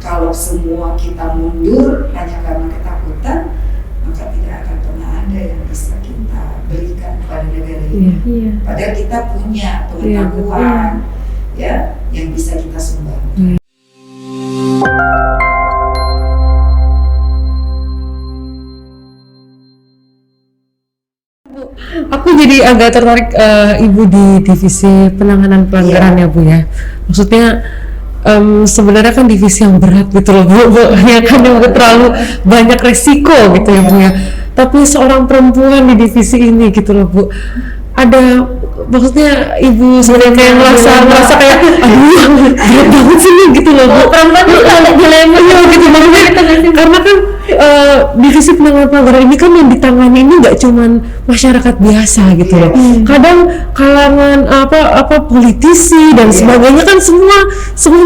kalau semua kita mundur hanya karena ketakutan, maka tidak akan pernah ada yang bisa kita berikan kepada negara ini. Padahal kita punya pengetahuan ya yang bisa kita sumbangkan. Aku jadi agak tertarik Ibu di divisi penanganan pelanggaran ya Bu ya. Maksudnya sebenarnya kan divisi yang berat gitu loh Bu, ya kan yang terlalu banyak resiko gitu ya Bu ya. Tapi seorang perempuan di divisi ini gitu loh Bu, ada maksudnya Ibu sebenarnya kayak merasa kayak aduh berat banget sih nih gitu loh Bu. Perempuan itu ada dilema gitu maksudnya karena kan divisi penanganan pelanggaran ini kan yang ditangani ini nggak cuman masyarakat biasa gitu loh. Kadang kalangan apa politisi dan sebagainya kan semua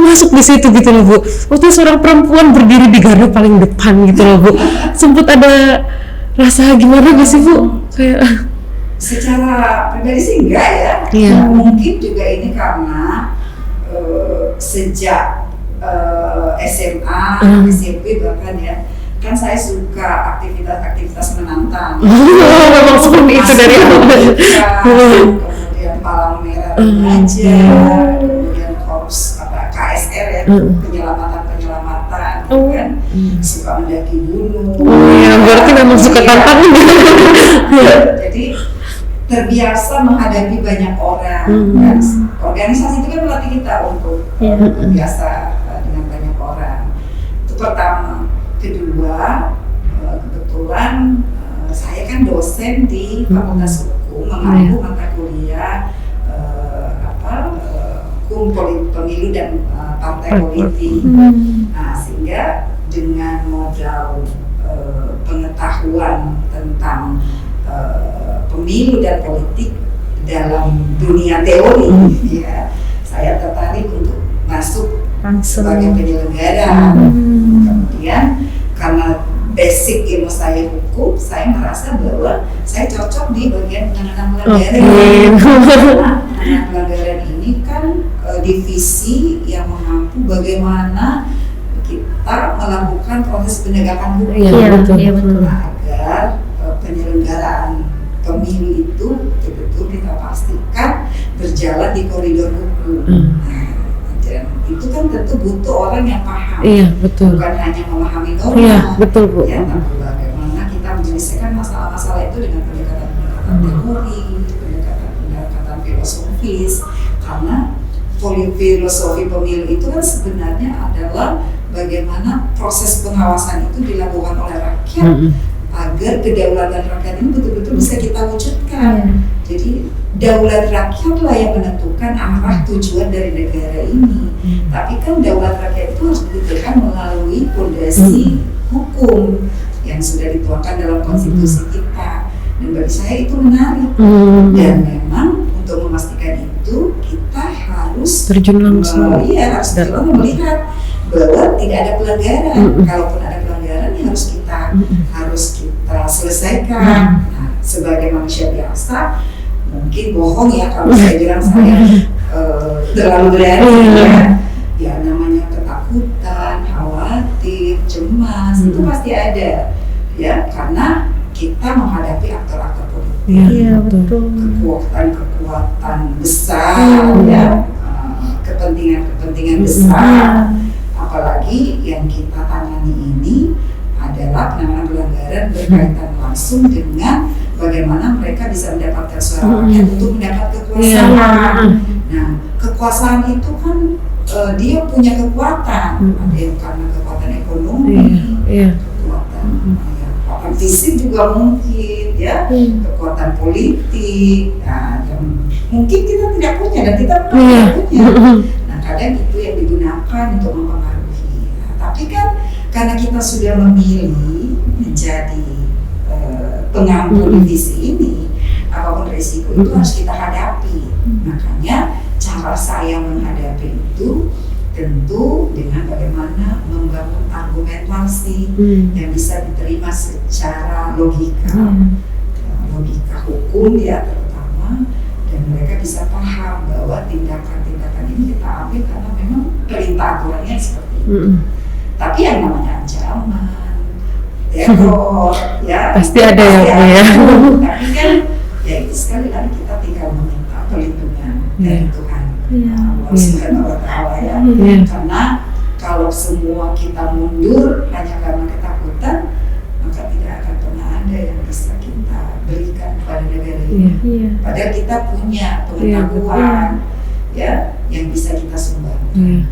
masuk di situ gitu loh Bu. Waktu seorang perempuan berdiri di garda paling depan gitu loh Bu. Sempet ada rasa gimana gak sih Bu? Kayak secara pribadi sih enggak ya. Mungkin juga ini karena sejak SMA, SMP bahkan ya, kan saya suka aktivitas menantang. Memang seperti itu dari kemudian palang merah remaja, kemudian korps KSR ya, penyelamatan kan, suka mendaki gunung. Berarti memang suka tantangan. Jadi terbiasa menghadapi banyak orang. Kan? Organisasi itu kan melatih kita untuk terbiasa dengan banyak orang. Itu pertama. Kedua, kebetulan saya kan dosen di Fakultas Hukum, mengambil mata kuliah hukum pemilu dan partai politik. Nah, sehingga dengan modal pengetahuan tentang pemilu dan politik dalam dunia teori, ya, saya tertarik untuk masuk sebagai penyelenggara. Kemudian karena basic ilmu saya hukum, saya merasa bahwa saya cocok di bagian penanganan pelanggaran. Penanganan pelanggaran ini kan divisi yang mengampu bagaimana kita melakukan proses penegakan hukum agar penyelenggaraan pemilu itu betul-betul kita pastikan berjalan di koridor hukum. Dan itu kan tentu butuh orang yang paham, bukan hanya memahami norma, ya, tapi bagaimana kita menyelesaikan masalah-masalah itu dengan pendekatan teori, pendekatan filosofis, karena filosofi pemilu itu kan sebenarnya adalah bagaimana proses pengawasan itu dilakukan oleh rakyat agar kedaulatan rakyat ini betul-betul bisa kita wujudkan. Jadi daulat rakyatlah yang menentukan arah tujuan dari negara ini. Tapi kan daulat rakyat itu harus ditegakkan melalui fondasi hukum yang sudah dituangkan dalam konstitusi kita. Dan bagi saya itu menarik. Dan memang untuk memastikan itu kita harus terjun langsung. Harus terjun melihat bahwa tidak ada pelanggaran. Kalaupun ada pelanggaran ya harus kita selesaikan. Nah, sebagai manusia biasa mungkin bohong ya kalau saya bilang saya terlalu berani ya namanya ketakutan, khawatir, cemas itu pasti ada ya karena kita menghadapi aktor-aktor politik, kekuatan besar ya, kepentingan besar, apalagi yang kita tangani ini adalah penanganan pelanggaran berkaitan langsung dengan bagaimana mereka bisa mendapatkan suara rakyat untuk mendapat kekuasaan. Nah, kekuasaan itu kan dia punya kekuatan, ada yang karena kekuatan ekonomi, kekuatan fisik juga mungkin, ya, kekuatan politik. Nah, mungkin kita tidak punya dan kita tidak punya. Nah, kadang itu yang digunakan untuk mempengaruhi. Nah, tapi kan karena kita sudah memilih menjadi pengampu divisi ini, apapun risiko itu harus kita hadapi. Makanya cara saya menghadapi itu tentu dengan bagaimana membangun argumentasi yang bisa diterima secara logika hukum ya terutama, dan mereka bisa paham bahwa tindakan-tindakan ini kita ambil karena memang perintah aturannya seperti itu. Tapi yang namanya ancaman, teror, ya Pasti ada ya, Bu, ya. Tapi kan, ya itu sekali lagi kita tinggal meminta perlindungan dari Tuhan. Allah Subhanahu wa Ta'ala ya. Karena kalau semua kita mundur hanya karena ketakutan, maka tidak akan pernah ada yang bisa kita berikan kepada negara ini. Padahal kita punya pengetahuan ya yang bisa kita sumbangkan.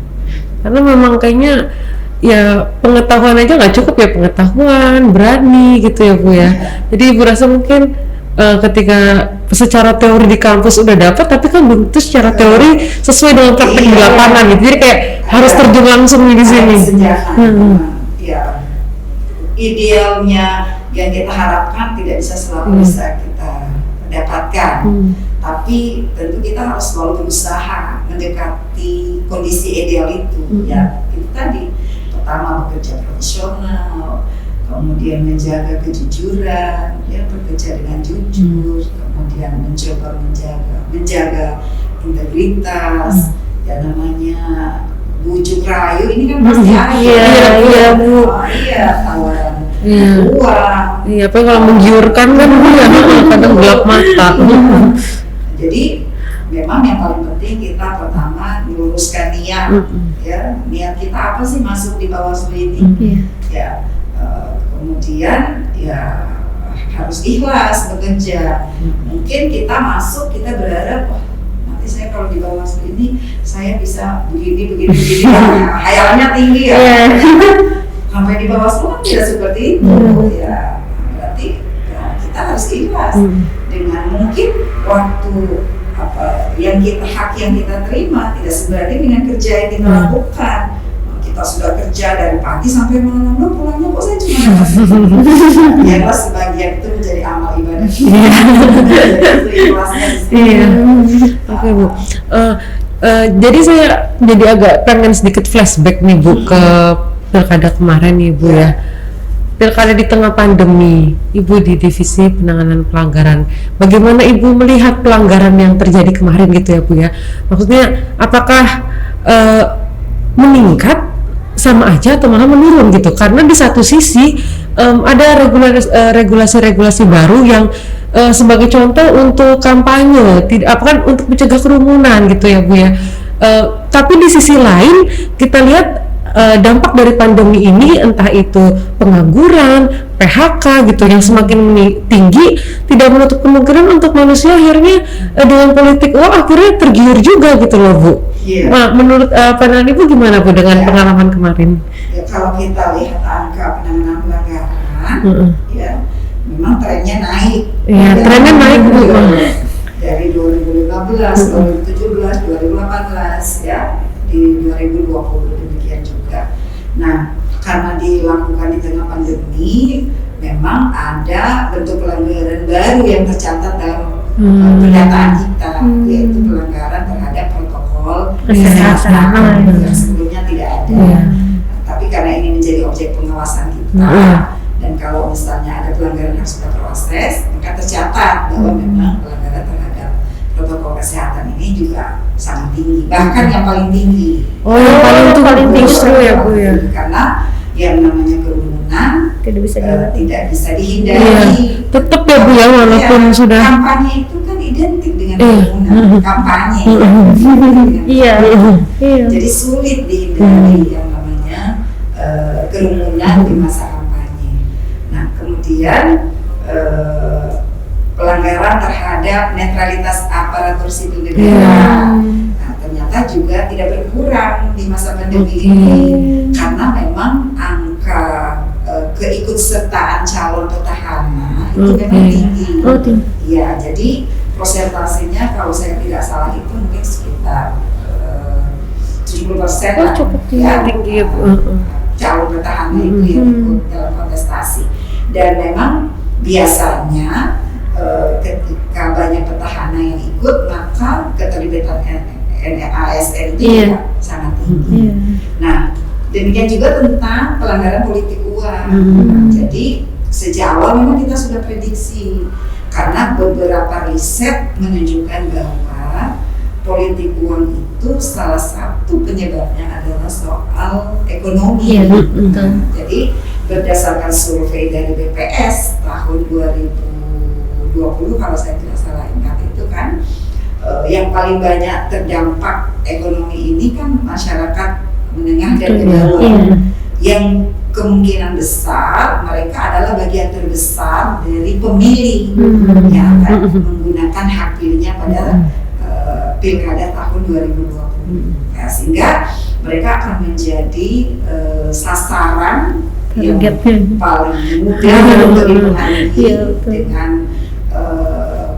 Karena memang kayaknya ya pengetahuan aja nggak cukup ya, pengetahuan, berani gitu ya Bu ya. Jadi Ibu rasa mungkin ketika secara teori di kampus udah dapat, tapi kan belum tentu secara teori sesuai dengan praktek di lapangan gitu. Jadi kayak harus terjun langsung di sini. Ya, idealnya yang kita harapkan tidak bisa selalu bisa kita dapatkan. Tapi tentu kita harus selalu berusaha mendekati kondisi ideal itu. Ya, itu tadi pertama bekerja profesional, kemudian menjaga kejujuran, ya bekerja dengan jujur, kemudian mencoba menjaga integritas, ya namanya bujuk rayu ini kan pasti ada. Bu. Tawaran uang. Iya, apa kalau menggiurkan kan ya kadang gelap mata. Jadi memang yang paling penting kita pertama meluruskan niat, ya niat kita apa sih masuk di Bawaslu ini, ya kemudian ya harus ikhlas bekerja. Mungkin kita masuk kita berharap nanti saya kalau di Bawaslu ini saya bisa begini hayalannya tinggi ya. Sampai di Bawaslu kan tidak seperti itu ya, berarti ya, kita harus ikhlas dengan mungkin waktu hak yang kita terima tidak sebanding dengan kerja yang kita lakukan. Kita sudah kerja dari pagi sampai malam, pulangnya kok saya cuma biarlah sebagian itu menjadi amal ibadah. Itu ikhlasnya di sini. Oke Bu. Jadi saya jadi agak pengen sedikit flashback nih Bu ke pilkada kemarin nih Bu ya. Pilkada di tengah pandemi, Ibu di divisi penanganan pelanggaran. Bagaimana Ibu melihat pelanggaran yang terjadi kemarin gitu ya Bu ya? Maksudnya apakah meningkat sama aja atau malah menurun gitu? Karena di satu sisi ada regulasi-regulasi baru yang sebagai contoh untuk kampanye, kan untuk mencegah kerumunan gitu ya Bu ya. Tapi di sisi lain kita lihat dampak dari pandemi ini, entah itu pengangguran, PHK gitu yang semakin tinggi, tidak menutup kemungkinan untuk manusia akhirnya dengan politik uang akhirnya tergiur juga gitu loh Bu. Nah, menurut pandangan Ibu gimana Bu dengan pengalaman kemarin? Ya, kalau kita lihat angka penanganan pelanggaran, ya memang trennya naik. Iya, trennya naik Bu. Dari 2015, 2017, 2018 ya. Di 2020 demikian juga. Nah, karena dilakukan di tengah pandemi, memang ada bentuk pelanggaran baru yang tercatat dalam pendataan kita, yaitu pelanggaran terhadap protokol kesehatan yang sebelumnya tidak ada. Tapi karena ini menjadi objek pengawasan kita, dan kalau misalnya ada pelanggaran yang sudah proses, maka tercatat bahwa memang pelanggaran terhadap protokol kesehatan ini juga sangat tinggi, bahkan yang paling tinggi. Yang paling tinggi justru ya Bu ya. Karena yang namanya kerumunan tidak bisa dihindari. Tetap ya Bu ya, walaupun sudah kampanye itu kan identik dengan kerumunan, kampanye. Jadi sulit dihindari yang namanya kerumunan di masa kampanye. Nah, kemudian pelanggaran terhadap netralitas aparatur sipil negara. Nah, ternyata juga tidak berkurang di masa pandemi ini karena memang angka keikutsertaan calon petahana itu memang tinggi. Ya, jadi prosentasenya kalau saya tidak salah itu mungkin sekitar 70% lah. Cukup tinggi ya Bu. Calon petahana itu yang ikut dalam kontestasi. Dan memang biasanya ketika banyak petahana yang ikut, maka keterlibatan ASN itu juga sangat tinggi. Nah, demikian juga tentang pelanggaran politik uang. Jadi sejak awal memang kita sudah prediksi, karena beberapa riset menunjukkan bahwa politik uang itu salah satu satu penyebabnya adalah soal ekonomi. Iya, betul. Jadi berdasarkan survei dari BPS tahun 2020 kalau saya tidak salah ingat itu kan, yang paling banyak terdampak ekonomi ini kan masyarakat menengah dan ke bawah, yang kemungkinan besar mereka adalah bagian terbesar dari pemilih yang akan menggunakan hak pilihnya pada pilkada tahun 2020. Nah, sehingga mereka akan menjadi sasaran yang paling mudah untuk dipengaruhi dengan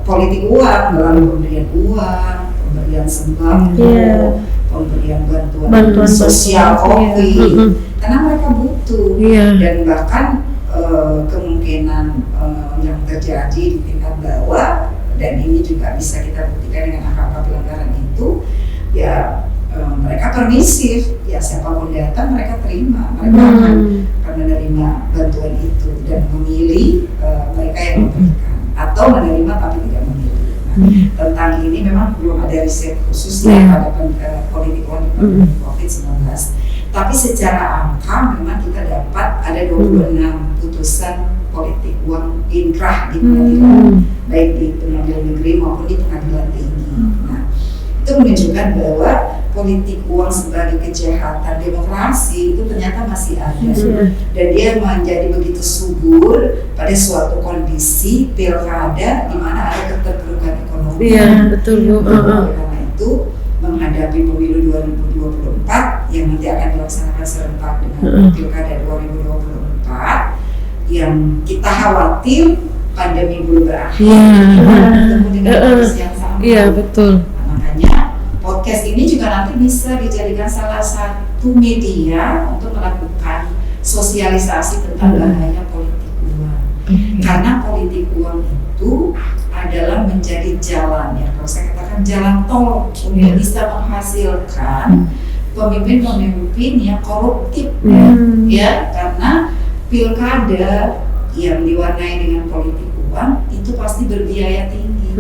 politik uang, melalui pemberian uang, pemberian sembako, pemberian bantuan sosial COVID, karena mereka butuh, dan bahkan kemungkinan yang terjadi di tingkat bawah, dan ini juga bisa kita buktikan dengan angka pelanggaran itu, ya mereka permisif, ya siapapun datang mereka terima, mereka akan menerima bantuan itu dan memilih mereka yang memberikan, atau menerima tapi tidak memilih. Nah, tentang ini memang belum ada riset khusus pada politik uang di COVID-19. Tapi secara angka memang kita dapat ada 26 putusan politik uang inkrah di pengadilan, baik di pengadilan negeri maupun di pengadilan tinggi. Nah, itu menunjukkan bahwa politik uang sebagai kejahatan demokrasi itu ternyata masih ada, dan dia menjadi begitu subur pada suatu kondisi pilkada di mana ada keterpurukan ekonomi. Iya, betul Bu. Karena itu menghadapi pemilu 2024 yang nanti akan dilaksanakan serentak dengan pilkada 2024, yang kita khawatir pandemi belum berakhir, ketemu dengan kondisi yang sama. Iya, betul. Nah, makanya podcast ini juga nanti bisa dijadikan salah satu media untuk melakukan sosialisasi tentang bahaya politik uang. Karena politik uang itu adalah menjadi jalan, ya kalau saya katakan jalan tol untuk bisa menghasilkan pemimpin-pemimpin yang koruptif, ya karena pilkada yang diwarnai dengan politik uang itu pasti berbiaya tinggi,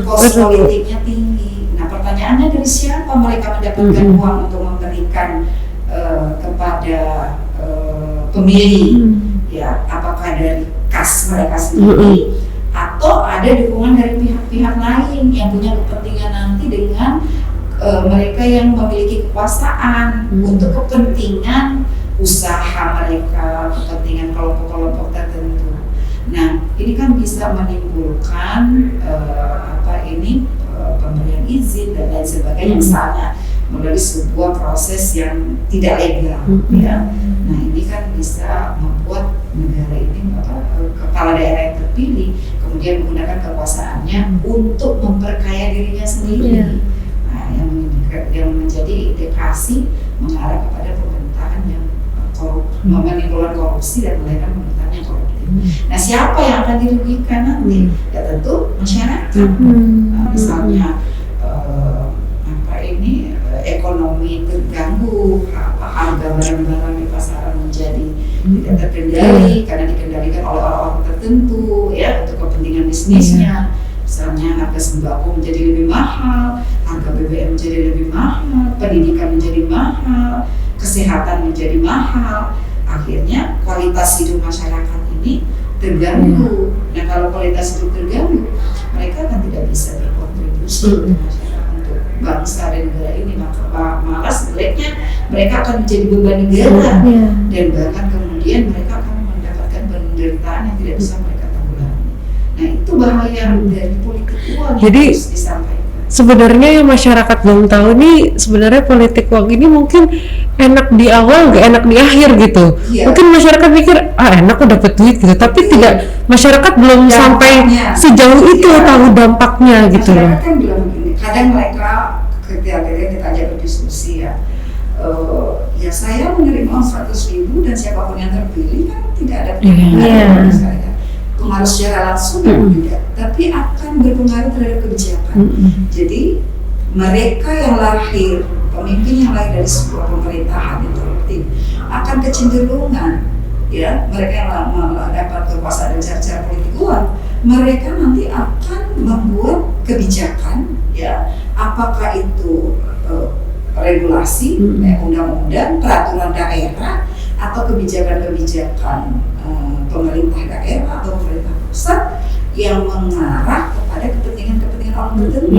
kos politiknya tinggi. Nah, pertanyaannya dari siapa mereka mendapatkan uang untuk memberikan kepada pemilih? Ya, apakah dari kas mereka sendiri atau ada dukungan dari pihak-pihak lain yang punya kepentingan nanti dengan mereka yang memiliki kekuasaan untuk kepentingan usaha mereka, kepentingan kelompok-kelompok tertentu. Nah, ini kan bisa menimbulkan pemberian izin dan lain sebagainya, misalnya melalui sebuah proses yang tidak legal, ya. Nah, ini kan bisa membuat negara ini, kepala daerah yang terpilih kemudian menggunakan kekuasaannya untuk memperkaya dirinya sendiri. Nah, yang menjadi indikasi mengarah kepada pemerintahan yang menimbulkan korupsi dan melahirkan pemerintahan yang koruptif. Nah, siapa yang akan dirugikan nanti? Ya tentu masyarakat. Nah, misalnya ekonomi terganggu, harga barang-barang di pasaran menjadi tidak terkendali karena dikendalikan oleh orang-orang tertentu, ya untuk kepentingan bisnisnya. Misalnya harga sembako menjadi lebih mahal, harga BBM menjadi lebih mahal, pendidikan menjadi mahal, kesehatan menjadi mahal. Akhirnya kualitas hidup masyarakat ini terganggu. Nah, kalau kualitas hidup terganggu, mereka kan tidak bisa berkontribusi untuk masyarakat, untuk bangsa dan negara ini. Maka malah sebaliknya mereka akan menjadi beban negara, dan bahkan kemudian mereka akan mendapatkan penderitaan yang tidak bisa mereka tanggulangi. Nah, itu bahaya dari politik uang yang harus disampaikan. Sebenarnya yang masyarakat belum tahu nih, sebenarnya politik uang ini mungkin enak di awal, nggak enak di akhir gitu. Mungkin masyarakat mikir enak udah dapat duit gitu, tapi tidak, masyarakat belum sampai sejauh itu tahu dampaknya gitu loh. Masyarakat kan bilang begini, kadang mereka ketika kita ajak berdiskusi ya saya menerima uang 100.000 dan siapapun yang terpilih kan tidak ada pengaruh bagi saya. Pengaruh secara langsung tidak, tapi akan berpengaruh terhadap kebijakan. Jadi mereka yang lahir, pemimpin yang lahir dari sebuah pemerintahan yang koruptif akan kecenderungan, ya mereka yang dapat kekuasaan dan cara-cara politik uang, mereka nanti akan membuat kebijakan, ya apakah itu regulasi, undang-undang, peraturan daerah, atau kebijakan-kebijakan pemerintah daerah atau pemerintah pusat yang mengarah kepada kepentingan-kepentingan orang tertentu,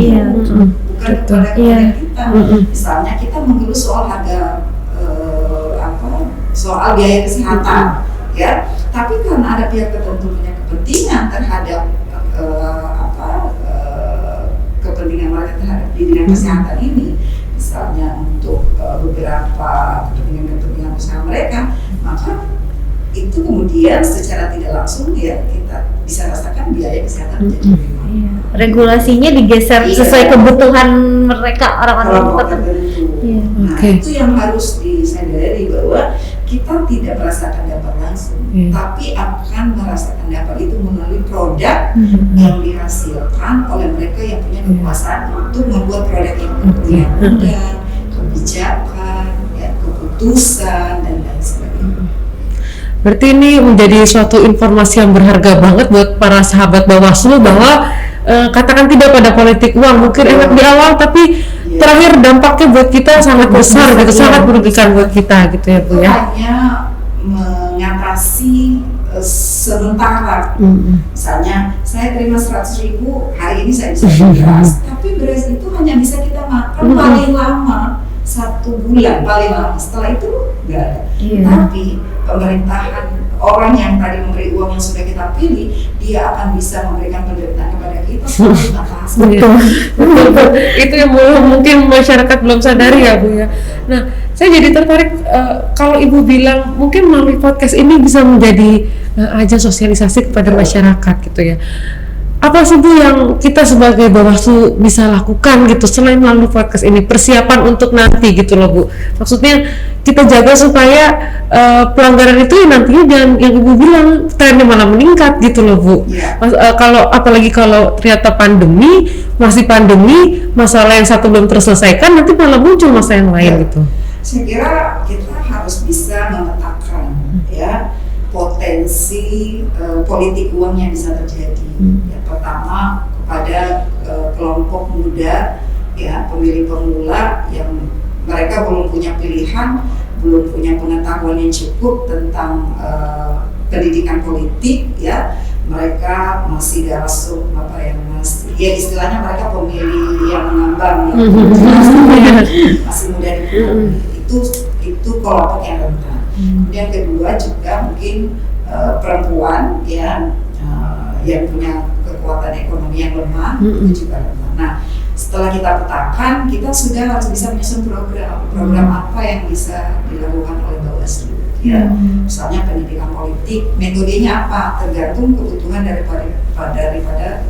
bukan kepada kepentingan kita. Misalnya kita mengeluh soal harga soal biaya kesehatan, ya. Tapi karena ada pihak tertentu punya kepentingan terhadap kepentingan mereka terhadap di bidang kesehatan ini, misalnya untuk beberapa kepentingan usaha mereka, maka itu kemudian secara tidak langsung ya kita bisa rasakan biaya kesehatan menjadi lebih mahal. Regulasinya digeser sesuai kebutuhan mereka orang-orang tertentu. Nah, itu yang harus disadari bahwa kita tidak merasakan dampak langsung, tapi akan merasakan dampak itu melalui produk yang dihasilkan oleh mereka yang punya kekuasaan untuk membuat produk itu, undang-undang, kebijakan, ya, keputusan dan lain sebagainya. Berarti ini menjadi suatu informasi yang berharga banget buat para sahabat Bawaslu bahwa katakan tidak pada politik uang, mungkin enak di awal tapi terakhir dampaknya buat kita sangat besar gitu, sangat merugikan buat kita gitu ya Bu ya. Hanya mengatasi sementara. Misalnya saya terima 100.000 hari ini saya bisa beli beras, tapi beras itu hanya bisa kita makan paling lama 1 bulan paling lama, setelah itu nggak ada. Tapi pemerintahan, orang yang tadi memberi uang yang sudah kita pilih, dia akan bisa memberikan penderitaan kepada kita selama 5 tahun. Betul. Itu yang mungkin masyarakat belum sadari ya Bu ya. Nah, saya jadi tertarik kalau Ibu bilang mungkin melalui podcast ini bisa menjadi ajang sosialisasi kepada masyarakat gitu ya. Apa sih Bu yang kita sebagai Bawaslu bisa lakukan gitu selain melalui podcast ini, persiapan untuk nanti gitu loh Bu? Maksudnya kita jaga supaya pelanggaran itu nantinya jangan yang Ibu bilang trennya malah meningkat gitu loh Bu. Apalagi kalau ternyata masih pandemi, masalah yang satu belum terselesaikan, nanti malah muncul masalah yang lain gitu. Saya kira kita harus bisa memetakan ya potensi politik uang yang bisa terjadi. Yang pertama kepada kelompok muda ya, pemilih pemula yang mereka belum punya pilihan, belum punya pengetahuan yang cukup tentang pendidikan politik ya. Mereka masih masih ya istilahnya mereka pemilih yang mengambang masih muda itu kelompok yang rentan. Kemudian kedua juga mungkin perempuan ya yang punya kekuatan ekonomi yang lemah itu juga lemah. Nah, setelah kita petakan, kita sudah harus bisa menyusun program apa yang bisa dilakukan oleh Bawaslu. Ya, misalnya pendidikan politik, metodenya apa? Tergantung kebutuhan daripada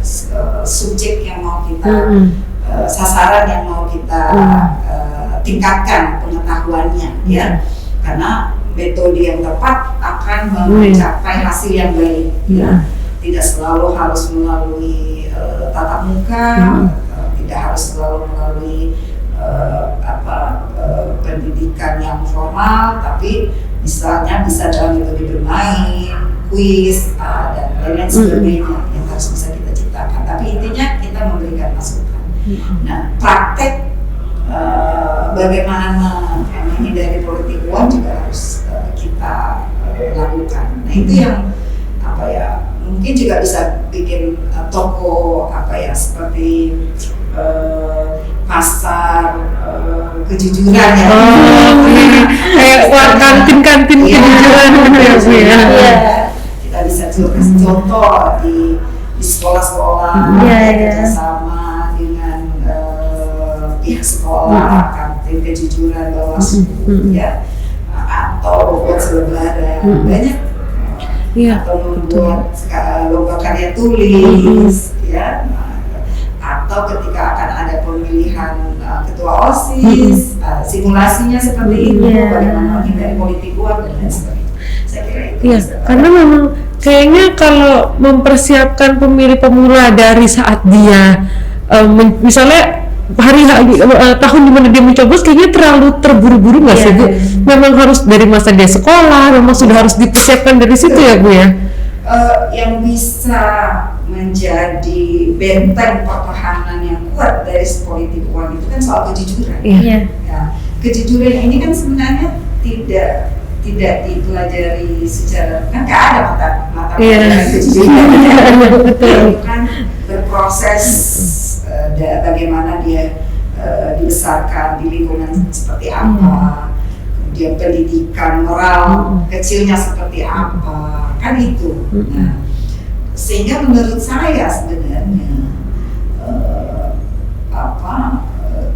subjek yang mau kita sasaran yang mau kita tingkatkan pengetahuannya, ya. Karena metode yang tepat akan mencapai hasil yang baik. Ya. Tidak selalu harus melalui tatap muka, tidak harus selalu melalui pendidikan yang formal, tapi misalnya bisa dalam metode bermain, kuis, dan lain-lain sebagainya yang harus bisa kita ciptakan. Tapi intinya kita memberikan masukan. Nah, praktek bagaimana ini dari politik uang juga harus kita lakukan. Nah, itu yang mungkin juga bisa bikin toko seperti pasar kejujuran ya. Kayak kantin kejujuran gitu ya. Kita bisa kasih contoh di sekolah-sekolah kerjasama dengan pihak sekolah, kantin kejujuran Bawaslu ya, atau buat selebaran banyak. Atau membuat lomba karya tulis, ya, atau ketika akan ada pemilihan ketua OSIS, simulasinya seperti itu, bagaimana menghindari politik uang dan lain sebagainya. Saya kira itu. Karena memang kayaknya kalau mempersiapkan pemilih pemula dari saat dia misalnya tahun dimana dia mencoblos kayaknya terlalu terburu-buru nggak sih Bu? Memang harus dari masa dia sekolah, memang sudah harus dipersiapkan dari situ ya Bu ya? Yang bisa menjadi benteng pertahanan yang kuat dari politik uang itu kan soal kejujuran. Ya, kejujuran ini kan sebenarnya tidak dipelajari secara, kan nggak ada mata pelajaran kejujuran. Itu kan berproses bagaimana dia dibesarkan di lingkungan seperti apa, kemudian pendidikan moral kecilnya seperti apa, kan itu. Nah, sehingga menurut saya sebenarnya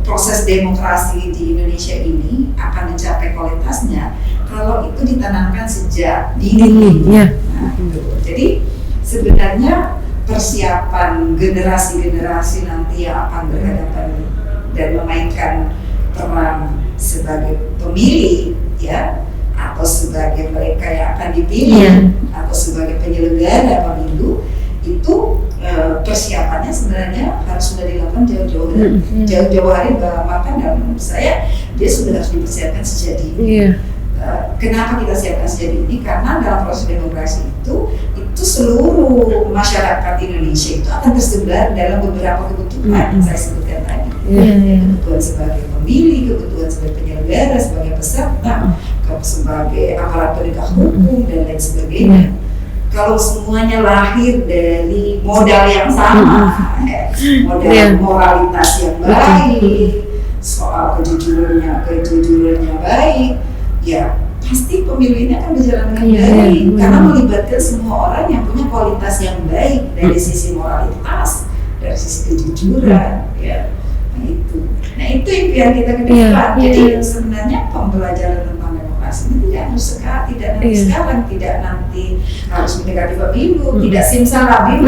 proses demokrasi di Indonesia ini akan mencapai kualitasnya kalau itu ditanamkan sejak dini. Nah, jadi sebenarnya persiapan generasi-generasi nanti yang akan berhadapan dan memainkan peran sebagai pemilih, ya, atau sebagai mereka yang akan dipilih, atau sebagai penyelenggara pemilu, itu persiapannya sebenarnya harus sudah dilakukan jauh-jauh hari, bahkan dalam menurut saya dia sudah harus dipersiapkan sejak dini. Kenapa kita siapkan sejak dini? Karena dalam proses demokrasi itu seluruh masyarakat Indonesia itu akan tersebar dalam beberapa kebutuhan yang saya sebutkan tadi. Kebutuhan sebagai pemilih, kebutuhan sebagai penyelenggara, sebagai peserta, sebagai aparat penegak hukum dan lain sebagainya. Kalau semuanya lahir dari modal yang sama, modal moralitas yang baik, soal kejujurannya baik, ya pasti pemilu ini akan berjalan dengan baik karena melibatkan semua orang yang punya kualitas yang baik dari sisi moralitas, dari sisi kejujuran, ya. Nah itu impian kita ke depan. Jadi sebenarnya pembelajaran tentang demokrasi ini tidak harus sekarang, tidak nanti harus mendekati pemilu, tidak simsalabim,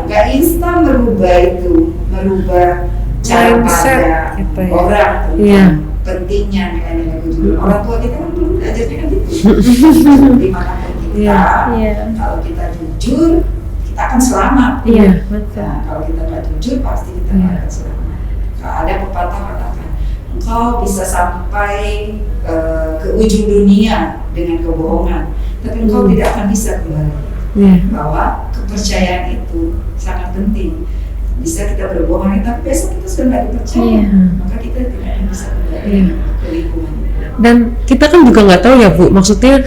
nggak instan merubah cara pandang orang tentang pentingnya nilai-nilai kejujuran. Orang tua kita kan dulu belajarnya kan gitu. Dimanapun kita, kalau kita jujur, kita akan selamat. Nah, kalau kita nggak jujur, pasti kita nggak akan selamat. Kalau ada pepatah katakan, engkau bisa sampai ke ujung dunia dengan kebohongan, tapi engkau tidak akan bisa kembali. Bahwa kepercayaan itu sangat penting. Bisa kita berbohong, tapi besok kita sudah nggak dipercaya, maka kita tidak akan bisa kembali ke lingkungan. Dan kita kan juga nggak tahu ya Bu, maksudnya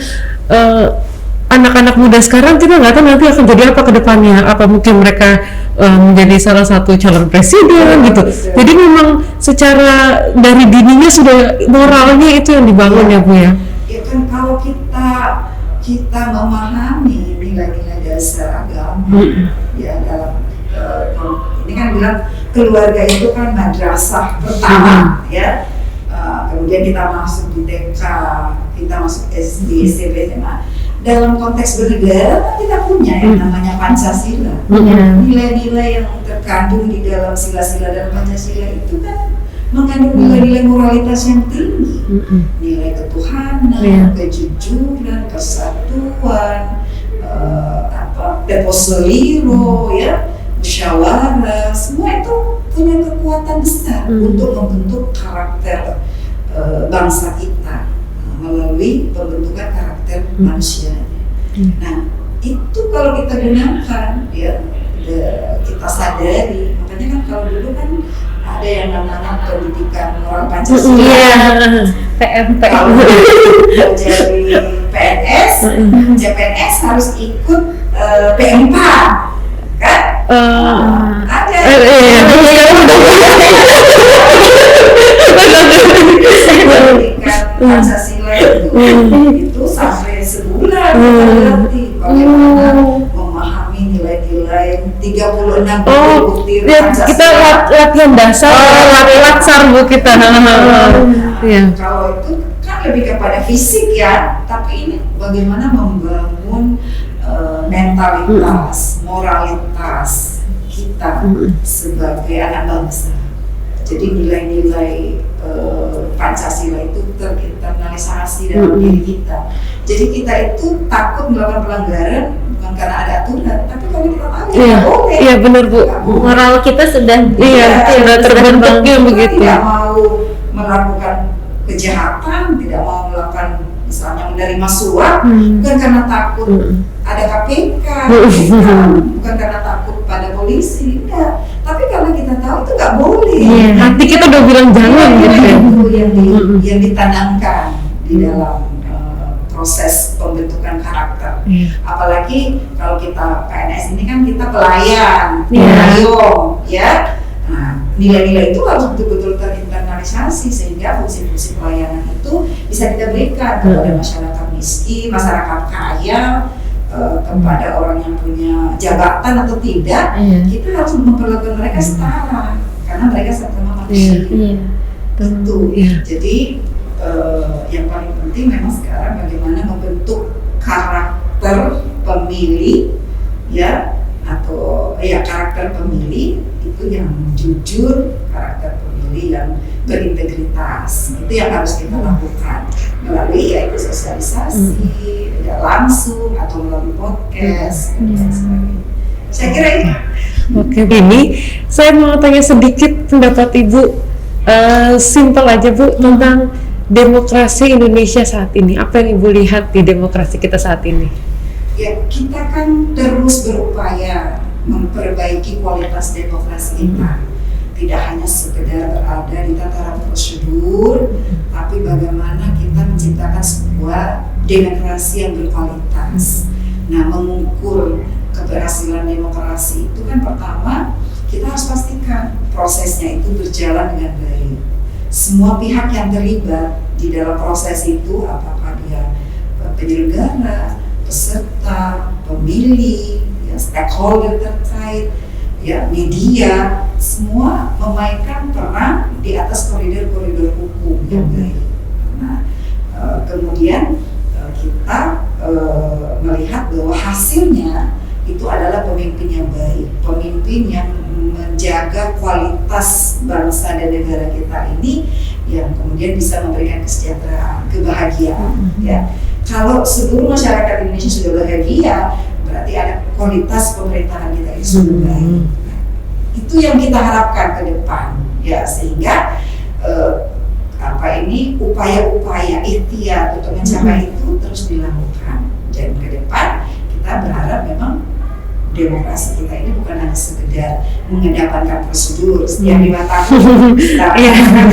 anak-anak muda sekarang kita nggak tahu nanti akan jadi apa ke depannya, apa mungkin mereka menjadi salah satu calon presiden gitu. Jadi memang secara dari dininya sudah moralnya itu yang dibangun ya Bu ya. Ya kan kalau kita memahami nilai-nilai dasar agama, ya dalam ini kan bilang keluarga itu kan madrasah pertama, ya. Kemudian kita masuk di TK, kita masuk SD, SMP, SMA. Dalam konteks bernegara kita punya yang namanya Pancasila. Nilai-nilai yang terkandung di dalam sila-sila dan Pancasila itu kan mengandung nilai-nilai moralitas yang tinggi, nilai ketuhanan, kejujuran, persatuan, deposoliro, ya, musyawarah, semua itu punya kekuatan besar untuk membentuk karakter bangsa kita melalui pembentukan karakter manusianya. Nah, itu kalau kita gunakan, ya, kita sadari. Makanya kan kalau dulu kan ada yang namanya pendidikan moral Pancasila, PMP. Kalau jadi PNS, CPNS harus ikut P4, kan? Ada. Pendidikan Pancasila itu sampai sebulan berarti bagaimana memahami nilai-nilai 36 butir Pancasila. Kita latihan dasar, latihan Bu kita. Kalau itu kan lebih kepada fisik ya, tapi ini bagaimana membangun mentalitas, moralitas kita sebagai anak bangsa. Jadi nilai-nilai Pancasila itu terinternalisasi dalam diri kita. Jadi kita itu takut melakukan pelanggaran bukan karena ada aturan, tapi karena kita tahu boleh. Iya benar Bu. Moral kita sudah sudah terbentuknya begitu. Tidak mau melakukan kejahatan, tidak mau melakukan misalnya menerima suap, bukan karena takut ada KPK, bukan karena takut pada polisi, enggak. Tapi karena kita kita tahu itu nggak boleh. Iya. Hati kita udah bilang jangan gitu ya. Itu yang ditanamkan di dalam proses pembentukan karakter. Apalagi kalau kita PNS ini kan kita pelayan, pengayom, ya. Nah, nilai-nilai itu harus betul-betul terinternalisasi sehingga fungsi-fungsi pelayanan itu bisa kita berikan kepada masyarakat miskin, masyarakat kaya, kepada orang yang punya jabatan atau tidak. Kita harus memperlakukan mereka setara karena mereka sama manusia. Tentu. Jadi yang paling penting memang sekarang bagaimana membentuk karakter pemilih, ya, atau karakter pemilih itu yang jujur, karakter pemilih yang berintegritas. Itu yang harus kita lakukan melalui yaitu sosialisasi langsung atau melalui podcast dan sebagainya. Saya kira itu. Oke, ini saya mau tanya sedikit pendapat Ibu, simpel aja Bu, tentang demokrasi Indonesia saat ini. Apa yang Ibu lihat di demokrasi kita saat ini? Ya, kita kan terus berupaya memperbaiki kualitas demokrasi kita. Tidak hanya sekedar berada di tataran prosedur, tapi bagaimana kita menciptakan sebuah demokrasi yang berkualitas. Nah, mengukur keberhasilan demokrasi itu kan pertama kita harus pastikan prosesnya itu berjalan dengan baik. Semua pihak yang terlibat di dalam proses itu, apakah dia penyelenggara, peserta, pemilih, ya, stakeholder terkait, ya, media, semua memainkan peran di atas koridor-koridor hukum yang baik. Nah, kemudian kita melihat bahwa hasilnya itu adalah pemimpin yang baik, pemimpin yang menjaga kualitas bangsa dan negara kita ini, yang kemudian bisa memberikan kesejahteraan, kebahagiaan. Ya, kalau seluruh masyarakat Indonesia sudah bahagia, berarti ada kualitas pemerintahan kita itu sudah baik. Itu yang kita harapkan ke depan, ya, sehingga upaya-upaya ikhtiar untuk mencapai itu terus dilakukan. Dan ke depan kita berharap memang demokrasi kita ini bukan hanya sekedar mengedepankan prosedur setiap 5 tahun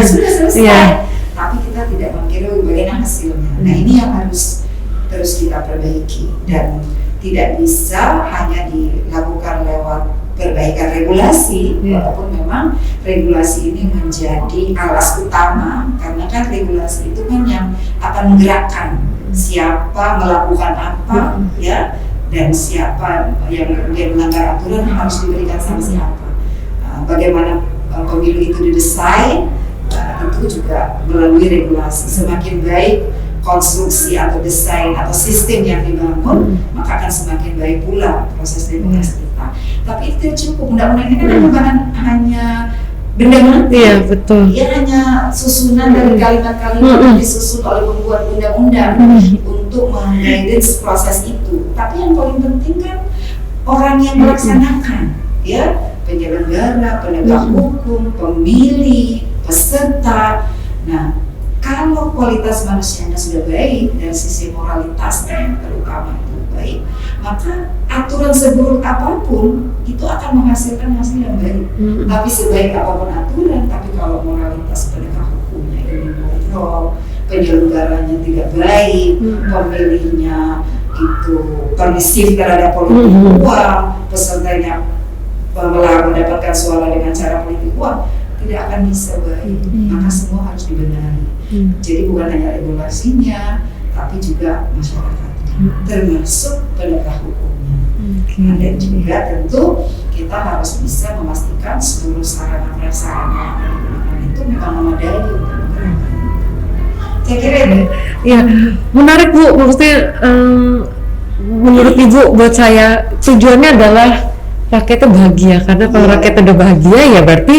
sudah selesai, tapi kita tidak mengira bagaimana hasilnya. Nah, ini yang harus terus kita perbaiki dan tidak bisa hanya dilakukan lewat perbaikan regulasi, walaupun memang regulasi ini menjadi alas utama, karena kan regulasi itu kan yang akan menggerakkan siapa melakukan apa, ya, dan siapa yang kemudian melanggar aturan harus diberikan sanksi apa. Bagaimana pemilu itu didesain, tentu juga melalui regulasi. Semakin baik konstruksi atau desain atau sistem yang dibangun, maka akan semakin baik pula proses demokrasi kita. Tapi itu tidak cukup. Undang-undang ini kan bukan hanya benda mati. Iya, betul. Dia hanya susunan dari kalimat-kalimat yang disusun oleh pembuat undang-undang untuk mengguidance proses itu. Tapi yang paling penting kan orang yang melaksanakan, ya, penyelenggara, penegak hukum, pemilih, peserta. Nah, kalau kualitas manusianya sudah baik dan sisi moralitasnya terutama itu baik, maka aturan seburuk apapun itu akan menghasilkan hasil yang baik. Tapi sebaik apapun aturan, tapi kalau moralitas penegak hukumnya itu dikontrol, penyelenggaranya tidak baik, pemilihnya itu permisif terhadap politik uang, pesertanya mendapatkan suara dengan cara politik uang, tidak akan bisa baik. Maka semua harus dibenahi. Jadi bukan hanya regulasinya, tapi juga masyarakatnya, termasuk penegak hukumnya. Dan juga tentu kita harus bisa memastikan seluruh sarana prasarana yang digunakan itu memang memadai untuk menggerakkan. Saya kira itu. Ya, menarik Bu. Maksudnya menurut Ibu, buat saya tujuannya adalah rakyatnya bahagia, karena kalau rakyatnya udah bahagia ya berarti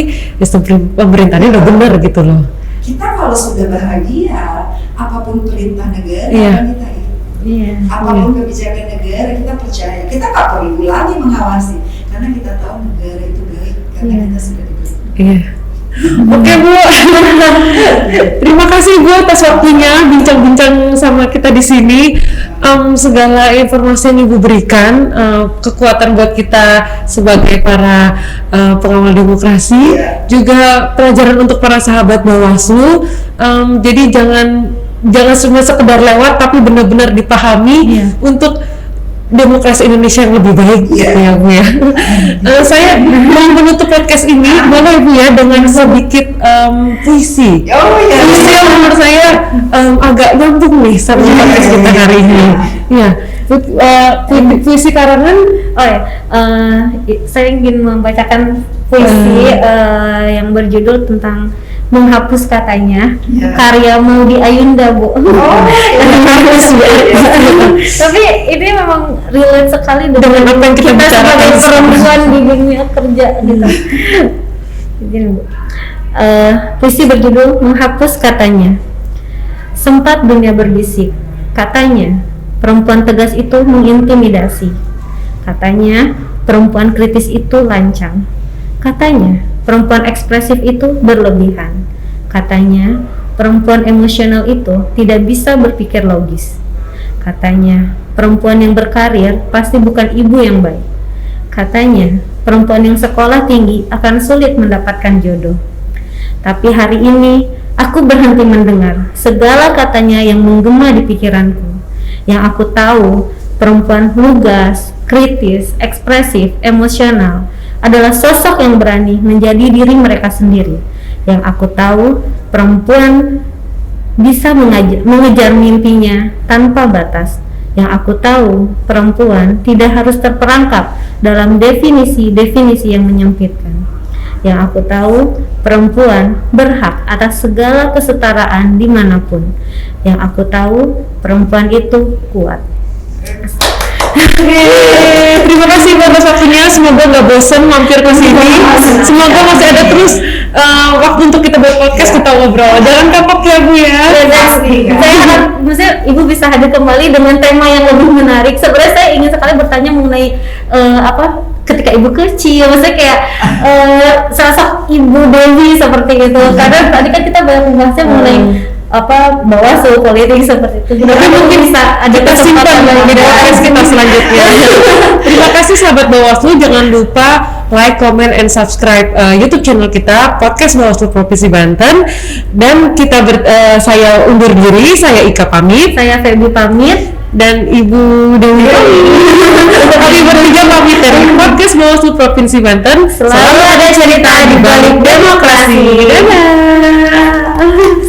pemerintahnya udah benar gitu loh. Kita kalau sudah bahagia, apapun perintah negara akan kita ikut. Apapun kebijakan negara kita percaya. Kita nggak perlu lagi mengawasi, karena kita tahu negara itu baik karena kita sudah diberi. Oke Bu, terima kasih Bu atas waktunya bincang-bincang sama kita di sini. segala informasi yang Ibu berikan, kekuatan buat kita sebagai para pengawal demokrasi, juga pelajaran untuk para sahabat Bawaslu. Jadi jangan cuma sekedar lewat, tapi benar-benar dipahami untuk demokrasi Indonesia yang lebih baik, gitu ya Bu ya. Saya mau menutup podcast ini, boleh Bu ya, dengan sedikit puisi. Puisi yang menurut saya agak nyambung nih sama podcast kita hari ini. Ya, puisi karangan. Saya ingin membacakan puisi yang berjudul tentang menghapus katanya, karya Maudy Ayunda, Bu. Tapi ini memang relate sekali dengan apa yang kita sebagai perempuan di dunia kerja gitu. Begini, Bu. Puisi berjudul menghapus katanya. Sempat dunia berbisik, katanya perempuan tegas itu mengintimidasi. Katanya perempuan kritis itu lancang. Katanya perempuan ekspresif itu berlebihan. Katanya perempuan emosional itu tidak bisa berpikir logis. Katanya perempuan yang berkarir pasti bukan ibu yang baik. Katanya perempuan yang sekolah tinggi akan sulit mendapatkan jodoh. Tapi hari ini aku berhenti mendengar segala katanya yang menggema di pikiranku. Yang aku tahu perempuan lugas, kritis, ekspresif, emosional adalah sosok yang berani menjadi diri mereka sendiri. Yang aku tahu perempuan bisa mengejar mimpinya tanpa batas. Yang aku tahu perempuan tidak harus terperangkap dalam definisi-definisi yang menyempitkan. Yang aku tahu perempuan berhak atas segala kesetaraan dimanapun. Yang aku tahu perempuan itu kuat. Terima kasih buat waktunya, semoga nggak bosan mampir ke sini. Semoga masih ada terus waktu untuk kita buat podcast, kita ngobrol. Jangan kapok ya Bu ya. Saya harap maksudnya Ibu bisa hadir kembali dengan tema yang lebih menarik. Sebenarnya saya ingin sekali bertanya mengenai ketika Ibu kecil, maksudnya kayak sosok Ibu Dewi seperti itu. Karena tadi kan kita banyak membahasnya mengenai Bawaslu, politik seperti itu. Tapi mungkin bisa ada kesempatan di podcast kita selanjutnya. Terima kasih sahabat Bawaslu, jangan lupa like, comment, and subscribe YouTube channel kita Podcast Bawaslu Provinsi Banten. Dan saya undur diri, saya Ika pamit, saya Feby pamit, dan Ibu Dewi kami bertiga pamit dari Podcast Bawaslu Provinsi Banten. Selalu ada cerita di balik demokrasi. Dadah.